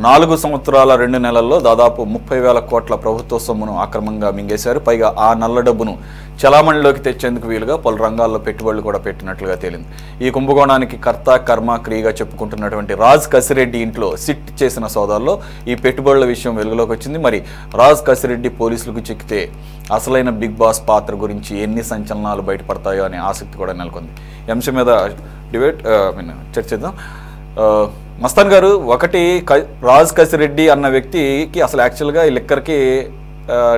4 సంవత్సరాల 2 నెలల్లో దాదాపు 30,000 కోట్ల ప్రభుత్వ సొమ్మును అక్రమంగా మింగేశారు. పైగా ఆ నల్ల డబ్బును చలామణిలోకి తెచ్చేందుకు వీలుగా పలు రంగాల్లో పెట్టుబడులు కూడా పెట్టినట్లుగా తేలింది. ఈ కుంభకోణానికి కర్త కర్మ క్రియగా చెప్పుకుంటున్నటువంటి రాజ్ కసిరెడ్డి ఇంట్లో సిట్ చేసిన సోదాల్లో ఈ పెట్టుబడుల విషయం వెలుగులోకి వచ్చింది. మరి రాజ్ కసిరెడ్డి పోలీసులకు చిక్కితే అసలైన బిగ్ బాస్ పాత్ర గురించి ఎన్ని సంచలనాలు బయటపడతాయో అనే ఆసక్తి కూడా నెలకొంది. ఈ అంశం మీద చర్చిద్దాం. మస్తాన్ గారు, ఒకటి రాజ్ కసిరెడ్డి అన్న వ్యక్తికి అసలు యాక్చువల్గా ఈ లిక్కర్కి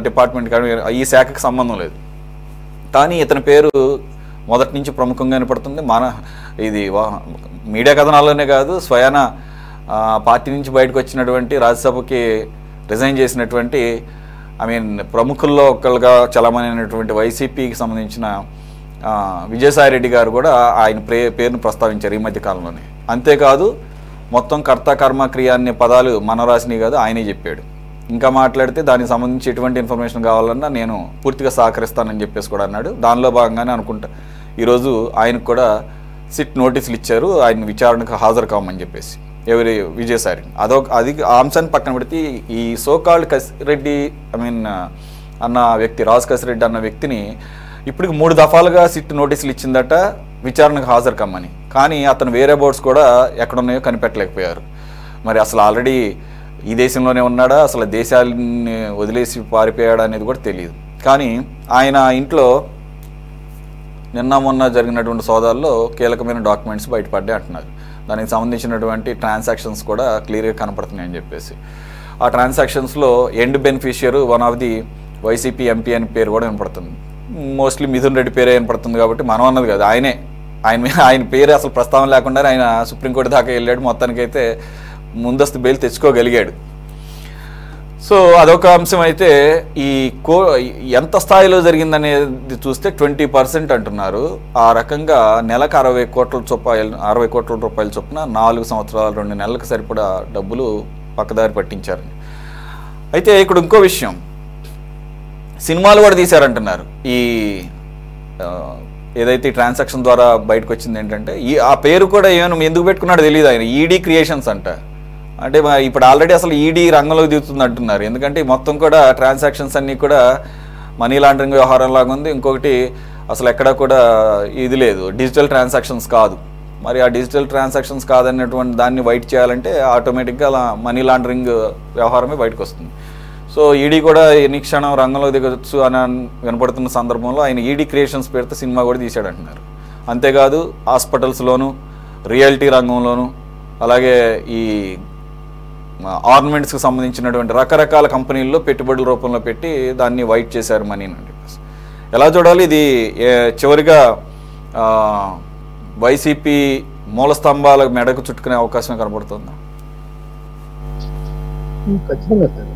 డిపార్ట్మెంట్ కానీ ఈ శాఖకి సంబంధం లేదు. కానీ ఇతని పేరు మొదటి నుంచి ప్రముఖంగా వినపడుతుంది. ఇది మీడియా కథనాల్లోనే కాదు, స్వయాన పార్టీ నుంచి బయటకు వచ్చినటువంటి రాజ్యసభకి రిజైన్ చేసినటువంటి ప్రముఖుల్లో ఒకళ్ళుగా చలామణైనటువంటి వైసీపీకి సంబంధించిన విజయసాయిరెడ్డి గారు కూడా ఆయన పేరును ప్రస్తావించారు ఈ మధ్య కాలంలోనే. అంతేకాదు మొత్తం కర్త కర్మ క్రియ అనే పదాలు మన రాసినవి కాదు, ఆయనే చెప్పాడు. ఇంకా మాట్లాడితే దానికి సంబంధించి ఎటువంటి ఇన్ఫర్మేషన్ కావాలన్నా నేను పూర్తిగా సహకరిస్తానని చెప్పేసి కూడా అన్నాడు. దానిలో భాగంగానే అనుకుంటా ఈరోజు ఆయనకు కూడా సిట్ నోటీసులు ఇచ్చారు, ఆయన విచారణకు హాజరు కావమని చెప్పేసి. ఎవరి విజయసాయి అది ఆ అంశాన్ని పక్కన పెడితే ఈ సోకాల్డ్ కసిరెడ్డి అన్న వ్యక్తి, రాజ్ కసిరెడ్డి అన్న వ్యక్తిని ఇప్పటికి 3 దఫాలుగా సిట్ నోటీసులు ఇచ్చిందట విచారణకు హాజరు కమ్మని. కానీ అతను వేరే బోర్డ్స్ కూడా ఎక్కడున్నాయో కనిపెట్టలేకపోయారు. మరి అసలు ఆల్రెడీ ఈ దేశంలోనే ఉన్నాడా, అసలు దేశాన్ని వదిలేసి పారిపోయాడా అనేది కూడా తెలియదు. కానీ ఆయన ఇంట్లో నిన్న మొన్న జరిగినటువంటి సోదాల్లో కీలకమైన డాక్యుమెంట్స్ బయటపడ్డాయి అంటున్నారు. దానికి సంబంధించినటువంటి ట్రాన్సాక్షన్స్ కూడా క్లియర్గా కనపడుతున్నాయని చెప్పేసి. ఆ ట్రాన్సాక్షన్స్లో end beneficiary one of the YCP MP అని పేరు కూడా వినపడుతుంది. మోస్ట్లీ మిథున్ రెడ్డి పేరే వినపడుతుంది కాబట్టి మనం అన్నది కాదు, ఆయన పేరు అసలు ప్రస్తావన లేకుండా ఆయన సుప్రీంకోర్టు దాకా వెళ్ళాడు. మొత్తానికైతే ముందస్తు బెయిల్ తెచ్చుకోగలిగాడు. సో అదొక అంశం. అయితే ఈ ఎంత స్థాయిలో జరిగిందనేది చూస్తే 20% అంటున్నారు. ఆ రకంగా నెలకు 60 కోట్ల రూపాయల చొప్పున 4 సంవత్సరాలు 2 నెలలకు సరిపడా డబ్బులు పక్కదారి పట్టించారు. అయితే ఇక్కడ ఇంకో విషయం, సినిమాలు కూడా తీశారంటున్నారు. ఈ ఏదైతే ట్రాన్సాక్షన్ ద్వారా బయటకు వచ్చింది ఏంటంటే ఆ పేరు కూడా ఎందుకు పెట్టుకున్నాడో తెలియదు. ఆయన ఈడీ క్రియేషన్స్ అంట. అంటే ఇప్పుడు ఆల్రెడీ అసలు ఈడీ రంగంలోకి దిగుతుంది అంటున్నారు. ఎందుకంటే మొత్తం కూడా ట్రాన్సాక్షన్స్ అన్నీ కూడా మనీ లాండరింగ్ వ్యవహారం లాగా ఉంది. ఇంకొకటి అసలు ఎక్కడా కూడా ఇది లేదు, డిజిటల్ ట్రాన్సాక్షన్స్ కాదు. మరి ఆ డిజిటల్ ట్రాన్సాక్షన్స్ కాదన్నటువంటి దాన్ని వైట్ చేయాలంటే ఆటోమేటిక్గా అలా మనీ లాండరింగ్ వ్యవహారమే బయటకు వస్తుంది. సో ఈడీ కూడా ఎన్ని క్షణం రంగంలో దిగొచ్చు అని వినపడుతున్న సందర్భంలో ఆయన ఈడీ క్రియేషన్స్ పేరుతో సినిమా కూడా తీశాడంటున్నారు. అంతేకాదు హాస్పిటల్స్లోను, రియాలిటీ రంగంలోను, అలాగే ఈ ఆర్నమెంట్స్కి సంబంధించినటువంటి రకరకాల కంపెనీల్లో పెట్టుబడుల రూపంలో పెట్టి దాన్ని వైట్ చేశారు మనీని. ఎలా చూడాలి ఇది? చివరిగా వైసీపీ మూల స్తంభాల మెడకు చుట్టుకునే అవకాశం కనబడుతుందా? ఖచ్చితంగా సార్.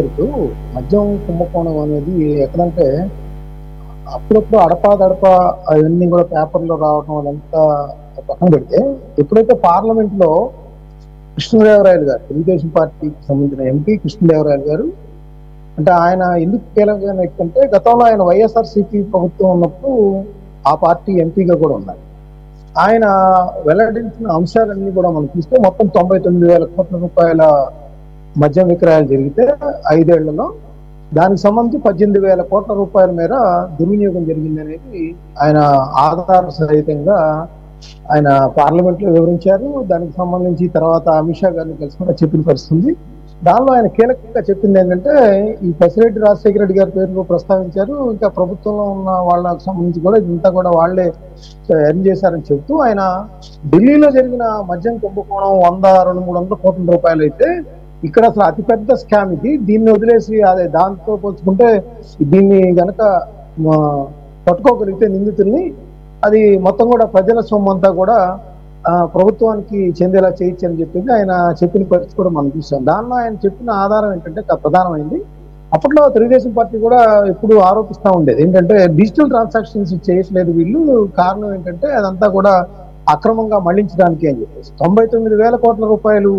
ఇప్పుడు మద్యం కుంభకోణం అనేది ఎక్కడంటే అప్పుడప్పుడు అడపా అవన్నీ కూడా పేపర్లో రావడం అదంతా పక్కన పెడితే, ఎప్పుడైతే పార్లమెంట్ లో కృష్ణదేవరాయలు గారు, తెలుగుదేశం పార్టీకి సంబంధించిన ఎంపీ కృష్ణదేవరాయలు గారు, అంటే ఆయన ఎందుకు కీలకమైన వ్యక్తి అంటే గతంలో ఆయన వైఎస్ఆర్సీపీ ప్రభుత్వం ఉన్నప్పుడు ఆ పార్టీ ఎంపీగా కూడా ఉన్నారు. ఆయన వెల్లడించిన అంశాలన్నీ కూడా మనం చూస్తే మొత్తం 99,000 కోట్ల రూపాయల మద్యం విక్రయాలు జరిగితే 5 ఏళ్లలో దానికి సంబంధించి 18,000 కోట్ల రూపాయల మేర దుర్వినియోగం జరిగింది అనేది ఆయన ఆధార సహితంగా ఆయన పార్లమెంట్ లో వివరించారు. దానికి సంబంధించి తర్వాత అమిత్ షా గారిని కలిసి కూడా చెప్పిన పరిస్థితుంది. దానిలో ఆయన కీలకంగా చెప్పింది ఏంటంటే ఈ పెసిరెడ్డి రాజశేఖర రెడ్డి గారి పేరు ప్రస్తావించారు. ఇంకా ప్రభుత్వంలో ఉన్న వాళ్ళకి సంబంధించి కూడా ఇదంతా కూడా వాళ్లే ఎర్న్ చేశారని చెప్తూ ఆయన ఢిల్లీలో జరిగిన మద్యం కుంభకోణం 100-200 కోట్ల రూపాయలు అయితే ఇక్కడ అసలు అతిపెద్ద స్కామ్ ఇది, దీన్ని వదిలేసి అదే దాంతో పోల్చుకుంటే దీన్ని గనక పట్టుకోగలిగితే నిందితుల్ని అది మొత్తం కూడా ప్రజల సొమ్ము అంతా కూడా ప్రభుత్వానికి చెందేలా చేయొచ్చు అని చెప్పింది ఆయన చెప్పిన పరిస్థితి కూడా మనం చూసాం. దానిలో ఆయన చెప్పిన ఆధారం ఏంటంటే ప్రధానమైంది, అప్పట్లో తెలుగుదేశం పార్టీ కూడా ఎప్పుడు ఆరోపిస్తూ ఉండేది ఏంటంటే డిజిటల్ ట్రాన్సాక్షన్స్ చేయట్లేదు వీళ్ళు, కారణం ఏంటంటే అదంతా కూడా అక్రమంగా మళ్లించడానికి అని చెప్పేసి. 99,000 కోట్ల రూపాయలు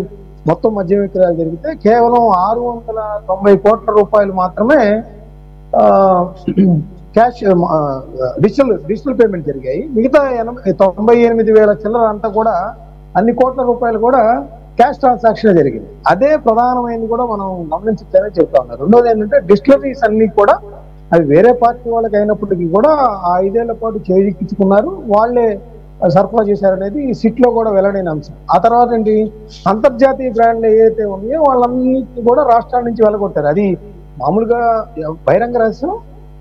మొత్తం మద్యం విక్రయాలు జరిగితే కేవలం 690 కోట్ల రూపాయలు మాత్రమే క్యాష్ డిజిటల్ పేమెంట్ జరిగాయి. మిగతా 98,000 చిల్లర అంతా కూడా అన్ని కోట్ల రూపాయలు కూడా క్యాష్ ట్రాన్సాక్షన్ జరిగింది. అదే ప్రధానమైనది కూడా మనం గమనించాలని చెప్తా ఉన్నారు. రెండోది ఏంటంటే డిస్టిలరీస్ అన్ని కూడా అవి వేరే పార్టీ వాళ్ళకి అయినప్పటికీ కూడా ఆ 5 ఏళ్ల పాటు చేజిక్కించుకున్నారు, వాళ్ళే సరఫరా చేశారనేది సిట్ లో కూడా వెల్లడైన అంశం. ఆ తర్వాత ఏంటి, అంతర్జాతీయ బ్రాండ్లు ఏవైతే ఉన్నాయో వాళ్ళన్నింటినీ కూడా రాష్ట్రాల నుంచి వెళ్ళగొట్టారు. అది మామూలుగా బహిరంగ రహస్యం.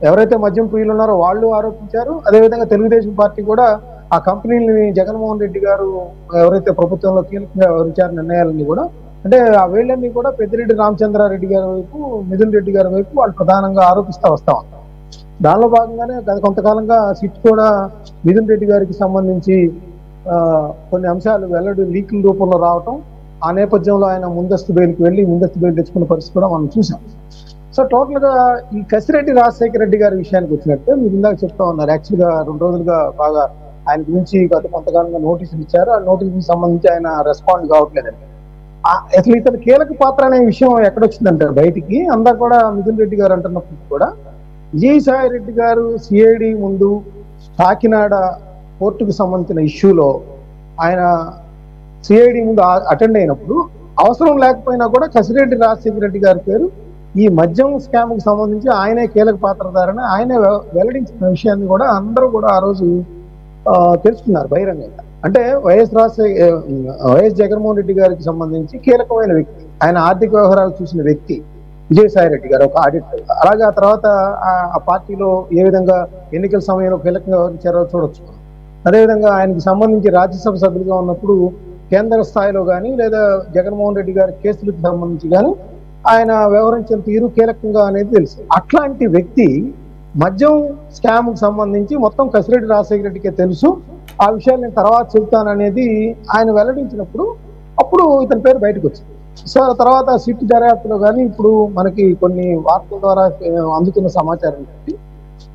ఎవరైతే మద్యం ప్రియులు ఉన్నారో వాళ్ళు ఆరోపించారు. అదేవిధంగా తెలుగుదేశం పార్టీ కూడా ఆ కంపెనీలని జగన్మోహన్ రెడ్డి గారు ఎవరైతే ప్రభుత్వంలో కీలకంగా వివరించారు నిర్ణయాలన్నీ కూడా, అంటే ఆ వేళ్ళన్నీ కూడా పెద్దిరెడ్డి రామచంద్రారెడ్డి గారి వైపు, మిథున్ రెడ్డి గారి వైపు వాళ్ళు ప్రధానంగా ఆరోపిస్తూ వస్తా ఉంటారు. దానిలో భాగంగానే గత కొంతకాలంగా సిట్ కూడా మిథున్ రెడ్డి గారికి సంబంధించి కొన్ని అంశాలు వెల్లడి లీకుల రూపంలో రావటం, ఆ నేపథ్యంలో ఆయన ముందస్తు బెయిల్కి వెళ్ళి ముందస్తు బెయిల్ తెచ్చుకున్న పరిస్థితి కూడా మనం చూసాం. సో టోటల్ గా ఈ కసిరెడ్డి రాజశేఖర రెడ్డి గారి విషయానికి వచ్చినట్టే మీరు ఇందాక చెప్తా ఉన్నారు. యాక్చువల్గా 2 రోజులుగా బాగా ఆయన గురించి గత కొంతకాలంగా నోటీసులు ఇచ్చారు. ఆ నోటీసులకు సంబంధించి ఆయన రెస్పాండ్ కావట్లేదండి. అసలు ఇతను కీలక పాత్ర అనే విషయం ఎక్కడొచ్చిందంటే బయటికి అందరు కూడా మిథున్ రెడ్డి గారు అంటున్నప్పుడు కూడా విజయసాయి రెడ్డి గారు సిఐడి ముందు కాకినాడ కోర్టుకు సంబంధించిన ఇష్యూలో ఆయన సిఐడి ముందు అటెండ్ అయినప్పుడు అవసరం లేకపోయినా కూడా కసిరెడ్డి రాజశేఖర రెడ్డి గారి పేరు ఈ మద్యం స్కామ్ కు సంబంధించి ఆయనే కీలక పాత్రధారని ఆయనే వెల్లడించిన విషయాన్ని కూడా అందరూ కూడా ఆ రోజు తెలుసుకున్నారు బహిరంగంగా. అంటే వైఎస్ జగన్మోహన్ రెడ్డి గారికి సంబంధించి కీలకమైన వ్యక్తి, ఆయన ఆర్థిక వ్యవహారాలు చూసిన వ్యక్తి విజయసాయి రెడ్డి గారు, ఒక ఆడిటర్. అలాగే ఆ తర్వాత ఆ పార్టీలో ఏ విధంగా ఎన్నికల సమయంలో కీలకంగా వ్యవహరించారో చూడొచ్చు. అదేవిధంగా ఆయనకి సంబంధించి రాజ్యసభ సభ్యులుగా ఉన్నప్పుడు కేంద్ర స్థాయిలో కానీ లేదా జగన్మోహన్ రెడ్డి గారి కేసులకు సంబంధించి కానీ ఆయన వ్యవహరించిన తీరు కీలకంగా అనేది తెలుసు. అట్లాంటి వ్యక్తి మద్యం స్కామ్ కు సంబంధించి మొత్తం కసిరెడ్డి రాజశేఖర రెడ్డికే తెలుసు, ఆ విషయాలు నేను తర్వాత చెబుతాననేది ఆయన వెల్లడించినప్పుడు అప్పుడు ఇతని పేరు బయటకు వచ్చింది. సో తర్వాత సిట్ దర్యాప్తులో కానీ ఇప్పుడు మనకి కొన్ని వార్తల ద్వారా అందుతున్న సమాచారం ఏంటి,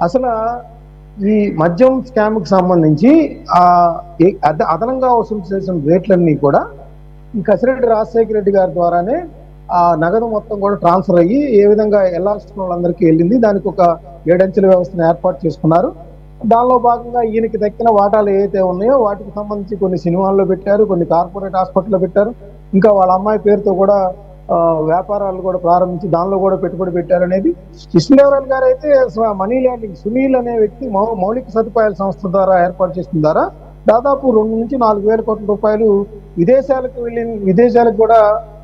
అసలు ఈ మద్యం స్కామ్ కు సంబంధించి అదనంగా వసూలు చేసిన రేట్లన్నీ కూడా ఈ కసిరెడ్డి రాజశేఖర రెడ్డి గారి ద్వారానే ఆ నగదు మొత్తం కూడా ట్రాన్స్ఫర్ అయ్యి ఏ విధంగా వెళ్ళాల్సిన వాళ్ళందరికీ వెళ్ళింది. దానికి ఒక 7 అంచెల వ్యవస్థను ఏర్పాటు చేసుకున్నారు. దానిలో భాగంగా ఈయనకి దక్కిన వాటాలు ఏవైతే ఉన్నాయో వాటికి సంబంధించి కొన్ని సినిమాల్లో పెట్టారు, కొన్ని కార్పొరేట్ హాస్పిటల్లో పెట్టారు, ఇంకా వాళ్ళ అమ్మాయి పేరుతో కూడా వ్యాపారాలు కూడా ప్రారంభించి దానిలో కూడా పెట్టుబడి పెట్టారు అనేది. కృష్ణదేవరాయలు గారు అయితే మనీ ల్యాండింగ్ సునీల్ అనే వ్యక్తి మౌలిక సదుపాయాల సంస్థ ద్వారా ఏర్పాటు చేసిన ద్వారా దాదాపు 2 నుంచి 4 వేల కోట్ల రూపాయలు విదేశాలకు కూడా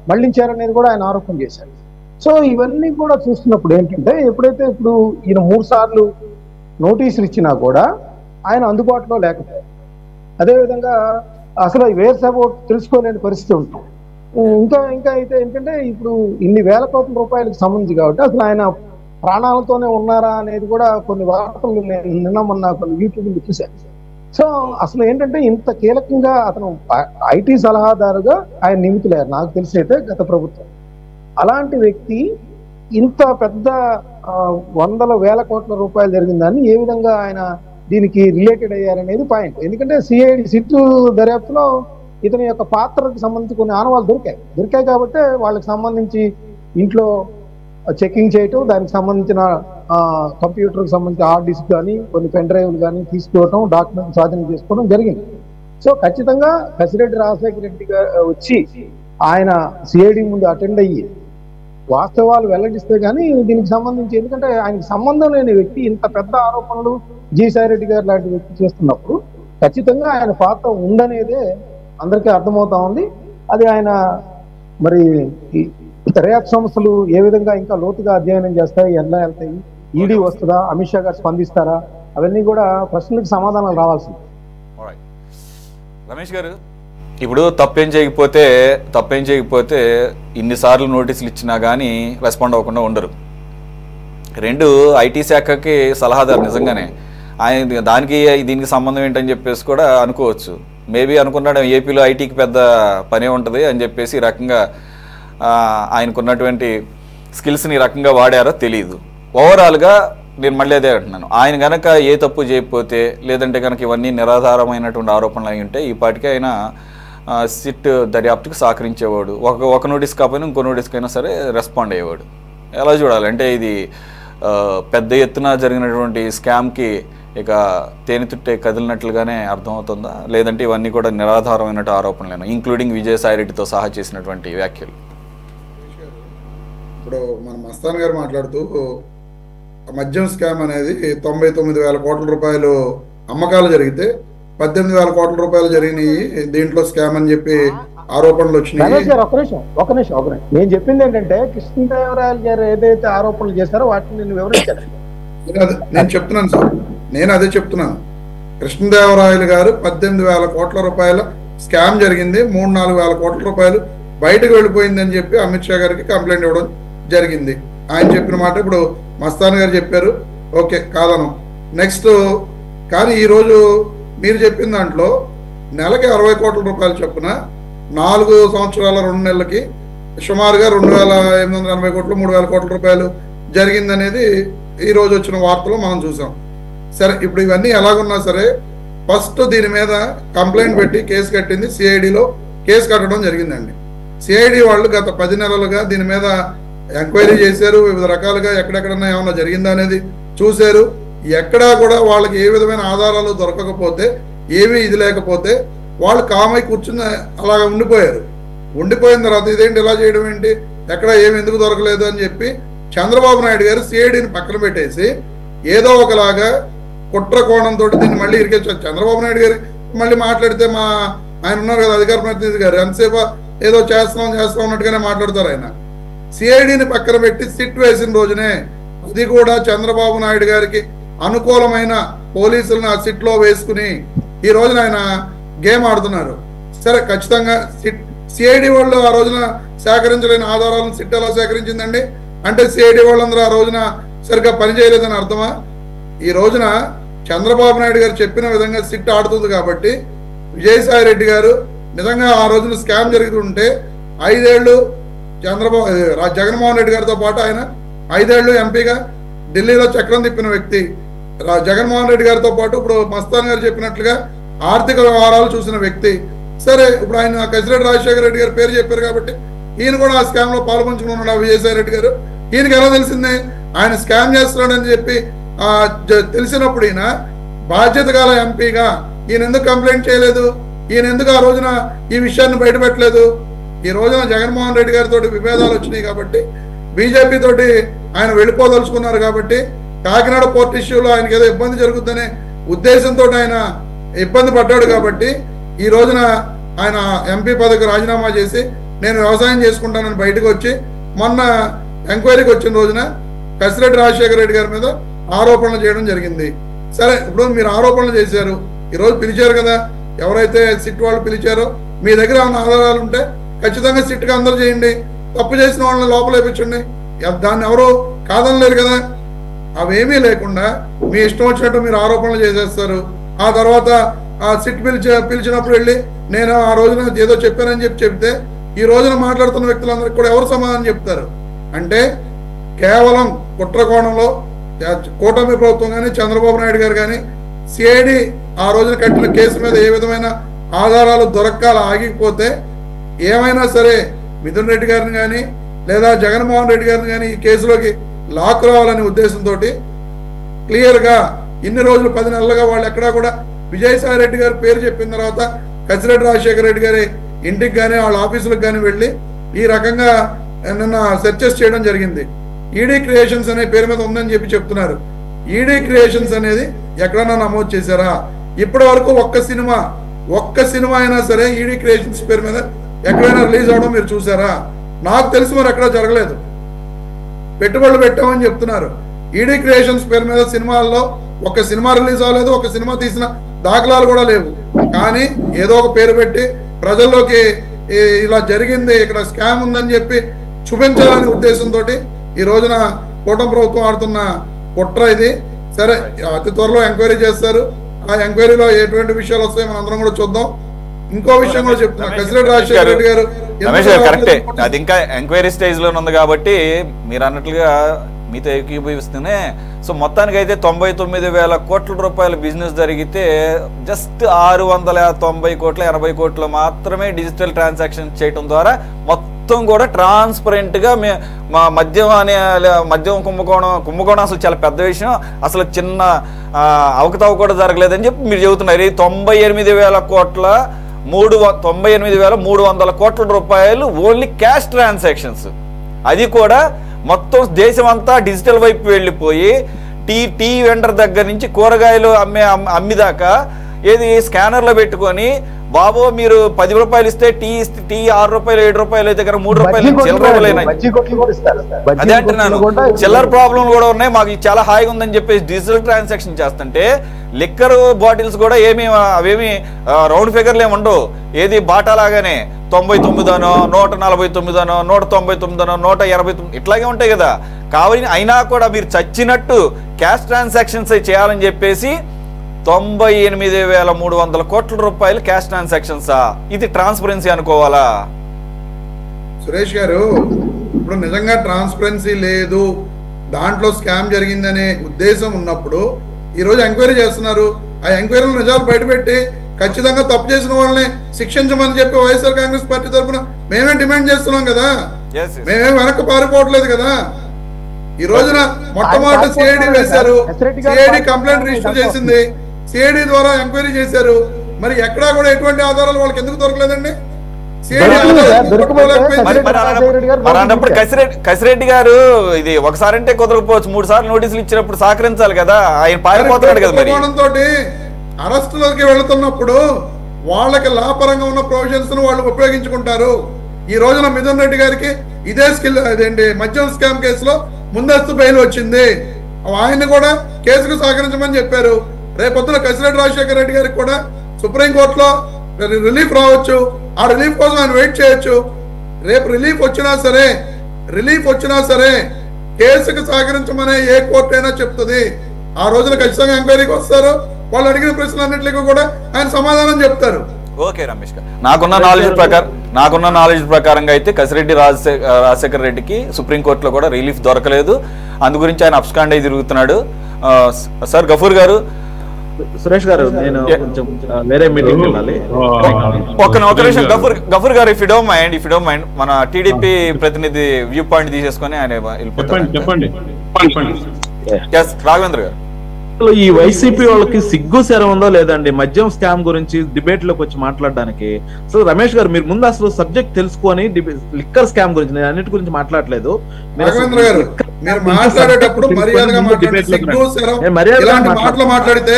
మళ్లించారనేది కూడా ఆయన ఆరోపణ చేశారు. సో ఇవన్నీ కూడా చూస్తున్నప్పుడు ఏంటంటే ఎప్పుడైతే ఇప్పుడు ఈయన 3 సార్లు నోటీసులు ఇచ్చినా కూడా ఆయన అందుబాటులో లేకపోయారు. అదేవిధంగా అసలు వేర్ సపోర్ట్ తెలుసుకోలేని పరిస్థితి ఉంటుంది. ఇంకా అయితే ఏంటంటే ఇప్పుడు ఇన్ని వేల కోట్ల రూపాయలకు సంబంధించి కాబట్టి అసలు ఆయన ప్రాణాలతోనే ఉన్నారా అనేది కూడా కొన్ని వార్తలు నిన్న మొన్న కొన్ని యూట్యూబ్లో చూశాను. సో అసలు ఏంటంటే ఇంత కీలకంగా అతను ఐటీ సలహాదారుగా ఆయన నియమితులయ్యారు నాకు తెలిసి అయితే గత ప్రభుత్వం. అలాంటి వ్యక్తి ఇంత పెద్ద వందల వేల కోట్ల రూపాయలు జరిగిందని ఏ విధంగా ఆయన దీనికి రిలేటెడ్ అయ్యారనేది పాయింట్. ఎందుకంటే సిట్ దర్యాప్తులో ఇతని యొక్క పాత్రకు సంబంధించి కొన్ని ఆనవాళ్ళు దొరికాయి కాబట్టి వాళ్ళకి సంబంధించి ఇంట్లో చెకింగ్ చేయటం, దానికి సంబంధించిన కంప్యూటర్కి సంబంధించిన హార్డ్ డిస్క్ కానీ కొన్ని పెన్ డ్రైవ్లు కానీ తీసుకోవటం, డాక్యుమెంట్ స్వాధీనం చేసుకోవడం జరిగింది. సో ఖచ్చితంగా కసిరెడ్డి రాజశేఖర రెడ్డి గారు వచ్చి ఆయన సిఐడి ముందు అటెండ్ అయ్యి వాస్తవాలు వెల్లడిస్తే కానీ దీనికి సంబంధించి, ఎందుకంటే ఆయనకి సంబంధం లేని వ్యక్తి ఇంత పెద్ద ఆరోపణలు విజయసాయి రెడ్డి గారు లాంటి వ్యక్తి చేస్తున్నప్పుడు ఖచ్చితంగా ఆయన పాత్ర ఉందనేదే అందరికీ అర్థమవుతా ఉంది. అది ఆయన మరి దర్యాప్తు సంస్థలు ఏ విధంగా ఇంకా లోతుగా అధ్యయనం చేస్తాయి, ఎలా వెళ్తాయి, ఈడీ వస్తుందా, అమిత్ షా గారు స్పందిస్తారా, అవన్నీ కూడా ప్రశ్నలకు సమాధానాలు రావాల్సింది. రమేష్ గారు, ఇప్పుడు తప్పేం చేయకపోతే ఇన్నిసార్లు నోటీసులు ఇచ్చినా కానీ రెస్పాండ్ అవ్వకుండా ఉండరు. 2 ఐటీ శాఖకి సలహాదారు నిజంగానే ఆయన దానికి దీనికి సంబంధం ఏంటని చెప్పేసి కూడా అనుకోవచ్చు. మేబీ అనుకున్నాడు ఏపీలో ఐటీకి పెద్ద పనే ఉంటుంది అని చెప్పేసి ఈ రకంగా ఆయనకున్నటువంటి స్కిల్స్ని ఈ రకంగా వాడారో తెలియదు. ఓవరాల్గా నేను మళ్ళీ అదే అంటున్నాను, ఆయన కనుక ఏ తప్పు చేయకపోతే లేదంటే కనుక ఇవన్నీ నిరాధారమైనటువంటి ఆరోపణలు అయి ఉంటే ఈ పాటికి ఆయన సిట్ దర్యాప్తుకి సహకరించేవాడు. ఒక నోటీస్ కాకపోయినా ఇంకో నోటీస్కైనా సరే రెస్పాండ్ అయ్యేవాడు. ఎలా చూడాలంటే ఇది పెద్ద ఎత్తున జరిగినటువంటి స్కామ్కి ఇక తేనెతుట్టే కదిలినట్లుగానే అర్థమవుతుందా, లేదంటే ఇవన్నీ కూడా నిరాధారమైనట్టు ఆరోపణలేనా, ఇంక్లూడింగ్ విజయసాయిరెడ్డితో సహా చేసినటువంటి వ్యాఖ్యలు? ఇప్పుడు మన మస్తాన్ గారు మాట్లాడుతూ మద్యం స్కామ్ అనేది 99,000 కోట్ల రూపాయలు అమ్మకాలు జరిగితే 18,000 కోట్ల రూపాయలు జరిగినాయి దీంట్లో స్కామ్ అని చెప్పి ఆరోపణలు వచ్చినాయి. ఒక నిమిషం నేను చెప్పింది ఏంటంటే కృష్ణదేవరాయలు గారు ఏదైతే ఆరోపణలు చేశారో వాటిని నేను వివరించాను. నేను చెప్తున్నాను సార్, నేను అదే చెప్తున్నాను. కృష్ణదేవరాయలు గారు 18,000 కోట్ల రూపాయల స్కామ్ జరిగింది, 3-4 వేల కోట్ల రూపాయలు బయటకు వెళ్ళిపోయింది అని చెప్పి అమిత్ షా గారికి కంప్లైంట్ ఇవ్వడం జరిగింది. ఆయన చెప్పిన మాట ఇప్పుడు మస్తాన్ గారు చెప్పారు, ఓకే కాదను. నెక్స్ట్ కానీ ఈరోజు మీరు చెప్పిన దాంట్లో నెలకి 60 కోట్ల రూపాయలు చొప్పున 4 సంవత్సరాల 2 నెలలకి సుమారుగా 2,880 కోట్లు 3,000 కోట్ల రూపాయలు జరిగిందనేది ఈ రోజు వచ్చిన వార్తలో మనం చూసాం. సరే, ఇప్పుడు ఇవన్నీ ఎలాగున్నా సరే ఫస్ట్ దీని మీద కంప్లైంట్ పెట్టి కేసు కట్టింది సిఐడిలో కేసు కట్టడం జరిగిందండి. సిఐడి వాళ్ళు గత 10 నెలలుగా దీని మీద ఎంక్వైరీ చేశారు, వివిధ రకాలుగా ఎక్కడెక్కడన్నా ఏమన్నా జరిగిందా అనేది చూశారు. ఎక్కడా కూడా వాళ్ళకి ఏ విధమైన ఆధారాలు దొరకకపోతే, ఏమీ ఇది లేకపోతే వాళ్ళు కామై కూర్చుని అలాగ ఉండిపోయారు. ఉండిపోయిన తర్వాత ఇదేంటి ఇలా చేయడం ఏంటి, ఎక్కడ ఏమి ఎందుకు దొరకలేదు అని చెప్పి చంద్రబాబు నాయుడు గారు సిఐడిని పక్కన పెట్టేసి ఏదో ఒకలాగా కుట్ర కోణంతో దీన్ని మళ్ళీ ఇరికేచ్చారు. చంద్రబాబు నాయుడు గారు మళ్ళీ మాట్లాడితే ఆయన ఉన్నారు కదా అధికార ప్రతినిధి గారు, ఎంతసేపు ఏదో చేస్తాం ఉన్నట్టుగానే మాట్లాడతారు. ఆయన సిఐడిని పక్కన పెట్టి సిట్ వేసిన రోజునే అది కూడా చంద్రబాబు నాయుడు గారికి అనుకూలమైన పోలీసులను ఆ సిట్ లో వేసుకుని ఈ రోజున ఆయన గేమ్ ఆడుతున్నారు. సరే, ఖచ్చితంగా సిఐడి వాళ్ళు ఆ రోజున సేకరించలేని ఆధారాలను సిట్ ఎలా సేకరించిందండి అంటే సిఐడి వాళ్ళందరూ ఆ రోజున సరిగ్గా పనిచేయలేదని అర్థమా? ఈ రోజున చంద్రబాబు నాయుడు గారు చెప్పిన విధంగా సిట్ ఆడుతుంది కాబట్టి విజయసాయి రెడ్డి గారు నిజంగా ఆ రోజున స్కామ్ జరుగుతుంటే 5 ఏళ్ళు జగన్మోహన్ రెడ్డి గారితో పాటు ఆయన 5 ఏళ్ళు ఎంపీగా ఢిల్లీలో చక్రం తిప్పిన వ్యక్తి. జగన్మోహన్ రెడ్డి గారితో పాటు ఇప్పుడు మస్తాన్ గారు చెప్పినట్లుగా ఆర్థిక వ్యవహారాలు చూసిన వ్యక్తి. సరే, ఇప్పుడు ఆయన కసిరెడ్డి రాజశేఖర రెడ్డి గారు పేరు చెప్పారు కాబట్టి ఈయన కూడా ఆ స్కామ్ లో పాల్పంచుకున్నాడు. విజయసాయి రెడ్డి గారు ఈయనకి ఎలా తెలిసింది ఆయన స్కామ్ చేస్తున్నాడని చెప్పి తెలిసినప్పుడు ఈయన బాధ్యత గల ఎంపీగా ఈయన ఎందుకు కంప్లైంట్ చేయలేదు? ఈయన ఎందుకు ఆ రోజున ఈ విషయాన్ని బయటపెట్టలేదు? ఈ రోజున జగన్మోహన్ రెడ్డి గారితో విభేదాలు వచ్చినాయి కాబట్టి బీజేపీ తోటి ఆయన వెళ్ళిపోదలుచుకున్నారు కాబట్టి కాకినాడ పోర్ట్ ఇష్యూలో ఆయనకి ఏదో ఇబ్బంది జరుగుతుందనే ఉద్దేశంతో ఆయన ఇబ్బంది పడ్డాడు కాబట్టి ఈ రోజున ఆయన ఎంపీ పదవికి రాజీనామా చేసి నేను వ్యవసాయం చేసుకుంటానని బయటకు వచ్చి మొన్న ఎంక్వైరీకి వచ్చిన రోజున కసిరెడ్డి రాజశేఖర రెడ్డి గారి మీద ఆరోపణలు చేయడం జరిగింది. సరే, ఇప్పుడు మీరు ఆరోపణలు చేశారు, ఈరోజు పిలిచారు కదా, ఎవరైతే సిట్ వాళ్ళు పిలిచారో మీ దగ్గర ఉన్న ఆధారాలు ఉంటే ఖచ్చితంగా సిట్గా అందరూ చేయండి, తప్పు చేసిన వాళ్ళని లోపల వేయించండి, దాన్ని ఎవరు కాదనలేరు కదా. అవేమీ లేకుండా మీ ఇష్టం వచ్చినట్టు మీరు ఆరోపణలు చేసేస్తారు. ఆ తర్వాత ఆ సిట్ పిలిచినప్పుడు వెళ్ళి నేను ఆ రోజున ఏదో చెప్పానని చెప్తే ఈ రోజున మాట్లాడుతున్న వ్యక్తులందరికీ కూడా ఎవరు సమాధానం చెప్తారు? అంటే కేవలం కుట్ర కోణంలో కూటమి ప్రభుత్వం కానీ చంద్రబాబు నాయుడు గారు కానీ సిఐడి ఆ రోజున కట్టిన కేసు మీద ఏ విధమైన ఆధారాలు దొరకాల ఆగిపోతే ఏమైనా సరే మిథున్ రెడ్డి గారిని కానీ లేదా జగన్మోహన్ రెడ్డి గారిని కానీ ఈ కేసులోకి లాక్ రావాలనే ఉద్దేశంతో క్లియర్గా ఇన్ని రోజులు 10 నెలలుగా వాళ్ళు ఎక్కడా కూడా విజయసాయి రెడ్డి గారి పేరు చెప్పిన తర్వాత కసిరెడ్డి రాజశేఖర రెడ్డి గారి ఇంటికి కానీ వాళ్ళ ఆఫీసులకు కానీ వెళ్ళి ఈ రకంగా నిన్న సెర్చెస్ చేయడం జరిగింది. ఈడీ క్రియేషన్స్ అనే పేరు మీద ఉందని చెప్పి చెప్తున్నారు. ఈడీ క్రియేషన్స్ అనేది ఎక్కడన్నా నమోదు చేశారా? ఇప్పటి వరకు ఒక్క సినిమా అయినా సరే ఈడీ క్రియేషన్స్ పేరు మీద ఎక్కడైనా రిలీజ్ అవడం మీరు చూసారా? నాకు తెలిసి మరి ఎక్కడా జరగలేదు. పెట్టుబడులు పెట్టామని చెప్తున్నారు. ఈడీ క్రియేషన్స్ పేరు మీద సినిమాల్లో ఒక సినిమా రిలీజ్ అవ్వలేదు, ఒక సినిమా తీసిన దాఖలాలు కూడా లేవు. కానీ ఏదో ఒక పేరు పెట్టి ప్రజల్లోకి ఇలా జరిగింది, ఇక్కడ స్కామ్ ఉందని చెప్పి చూపించాలనే ఉద్దేశంతో ఈ రోజున కూటమి ప్రభుత్వం ఆడుతున్న కుట్ర ఇది. సరే, అతి త్వరలో ఎంక్వైరీ చేస్తారు. ఆ ఎంక్వైరీలో ఎటువంటి విషయాలు వస్తాయో మనం అందరం కూడా చూద్దాం. ఇంకో విషయం కూడా చెప్తున్నా, కసిరెడ్డి రాజశేఖర రెడ్డి గారు కరెక్టే, అది ఇంకా ఎంక్వైరీ స్టేజ్ లో ఉంది కాబట్టి మీరు అన్నట్లుగా మీతో ఏకీభవిస్తూనే. సో మొత్తానికి అయితే 99,000 కోట్ల రూపాయల బిజినెస్ జరిగితే జస్ట్ 690 కోట్ల 80 కోట్లు మాత్రమే డిజిటల్ ట్రాన్సాక్షన్ చేయడం ద్వారా మొత్తం మొత్తం కూడా ట్రాన్స్పరెంట్గా మా మద్యం కుంభకోణం అసలు చాలా పెద్ద విషయం, అసలు చిన్న అవకతవ కూడా జరగలేదని చెప్పి మీరు చెబుతున్నారు. 98,300 కోట్ల రూపాయలు ఓన్లీ క్యాష్ ట్రాన్సాక్షన్స్. అది కూడా మొత్తం దేశం అంతా డిజిటల్ వైపు వెళ్ళిపోయి టీ వెండర్ దగ్గర నుంచి కూరగాయలు అమ్మిదాకా ఏది స్కానర్లో పెట్టుకొని బాబు మీరు 10 రూపాయలు ఇస్తే టీ 6 రూపాయలు 7 రూపాయలు అయితే కదా 3 రూపాయలు అదే అంటున్నాను. చిల్లర ప్రాబ్లం కూడా ఉన్నాయి, మాకు చాలా హాయిగా ఉందని చెప్పేసి డిజిటల్ ట్రాన్సాక్షన్ చేస్తుంటే లిక్కర్ బాటిల్స్ కూడా అవేమి రౌండ్ ఫిగర్లు ఏమి ఉండవు. ఏది బాటా లాగానే 99 149 199 189 ఇట్లాగే ఉంటాయి కదా. కావాలి అయినా కూడా మీరు చచ్చినట్టు క్యాష్ ట్రాన్సాక్షన్స్ చేయాలని చెప్పేసి 98,300 కోట్ల రూపాయలు క్యాష్ ట్రాన్సాక్షన్సా? ఇది ట్రాన్స్పరెన్సీ అనుకోవాలా? సురేష్ గారు, ఇప్పుడు నిజంగా ట్రాన్స్పరెన్సీ లేదు, దాంట్లో స్కామ్ జరిగిందనే ఉద్దేశం ఉన్నప్పుడు ఈ రోజు ఎంక్వైరీ చేస్తున్నారు. ఆ ఎంక్వైరీలో నిజాలు బయటపెట్టి ఖచ్చితంగా తప్పు చేసిన వాళ్ళని శిక్షించమని చెప్పి వైఎస్ఆర్ కాంగ్రెస్ పార్టీ తరఫున మేమే డిమాండ్ చేస్తున్నాం కదా. మేమేం వెనక్కి పారిపోవట్లేదు కదా. ఈ రోజున మొట్టమొదటి సిఐడి వేశారు, సిఐడి కంప్లైంట్ రిజిస్టర్ చేసింది, సిఐడి ద్వారా ఎంక్వైరీ చేశారు. మరి ఎక్కడా కూడా ఎటువంటి ఆధారాలు వాళ్ళకి ఎందుకు దొరకలేదండి? కసిరెడ్డి గారు ఇది ఒకసారి అంటే కుదరకపోవచ్చు, 3 సార్లు నోటీసులు ఇచ్చినప్పుడు సహకరించాలి కదా, ఆయన పారిపోతున్నాడు కదా. మరి అరెస్టులకి వెళుతున్నప్పుడు వాళ్ళకి లాపరంగా ఉన్న ప్రొవిజన్స్ వాళ్ళు ఉపయోగించుకుంటారు. ఈ రోజున మిథున్ రెడ్డి గారికి ఇదే అదేంటి మద్యం స్కామ్ కేసులో ముందస్తు బెయిల్ వచ్చింది. ఆయన్ని కూడా కేసుకు సహకరించమని చెప్పారు. రేపొద్దున కసిరెడ్డి రాజశేఖర రెడ్డి గారికి కూడా సుప్రీంకోర్టులో రిలీఫ్ రావచ్చు. ఆ రిలీఫ్ కోసం ఆయన వెయిట్ చేయొచ్చు. రేపు రిలీఫ్ వచ్చినా సరే కేసుకు సహకరించమనే ఏ కోర్టు అయినా చెప్తుంది. ఆ రోజున ఖచ్చితంగా ఎంక్వైరీకి వస్తారు. వాళ్ళు అడిగిన ప్రశ్నలన్నింటికి కూడా ఆయన సమాధానం చెప్తారు. ఓకే రమేష్ గారు, నాకున్న నాలెడ్జ్ ప్రకారంగా అయితే కసిరెడ్డి రాజశేఖర రెడ్డికి సుప్రీంకోర్టులో కూడా రిలీఫ్ దొరకలేదు. అందు గురించి ఆయన అబ్స్కాండ్ అయి తిరుగుతున్నాడు. సార్ గఫూర్ గారు, సురేష్ గారు, నేను కొంచెం వేరే మీటింగ్ వెళ్ళాలి. ఒక నిమిషం గఫూర్ గారు, ఇఫ్ యు డోంట్ మైండ్ మన టీడీపీ ప్రతినిధి వ్యూ పాయింట్ తీసేసుకొని ఆయన వెళ్ళిపోతారు. రాఘవేంద్ర గారు, ఈ వైసీపీ వాళ్ళకి సిగ్గు శరం ఉందో లేదండి మద్యం స్కామ్ గురించి డిబేట్ లోకి వచ్చి మాట్లాడడానికి? అసలు రమేష్ గారు, మీరు ముందు అసలు సబ్జెక్ట్ తెలుసుకొని లిక్కర్ స్కామ్ గురించి, నేను అన్నిటి గురించి మాట్లాడలేదు. మాట్లాడేటప్పుడు మర్యాదగా మాట్లాడితే